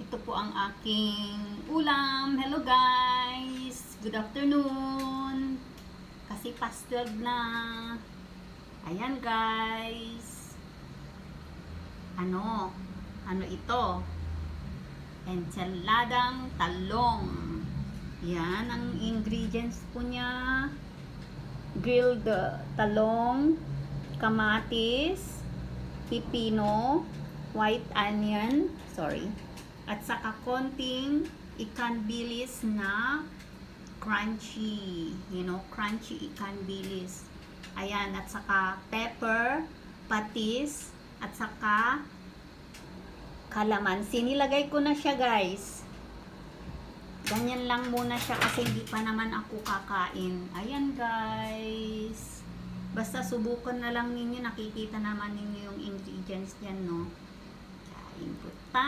ito po ang aking ulam. Hello guys! Good afternoon! Kasi past 12 na. Ayan guys. Ano ito? Ensaladang talong. Yan ang ingredients po niya. Grilled talong, kamatis, pipino, white onion, at saka konting ikan bilis na crunchy, crunchy ikan bilis. Ayan, at saka pepper, patis, at saka kalamansi. Nilagay ko na siya guys. Ganyan lang muna siya kasi hindi pa naman ako kakain. Ayan guys. Basta subukan na lang ninyo. Nakikita naman ninyo yung ingredients dyan, no? Kain po tayo.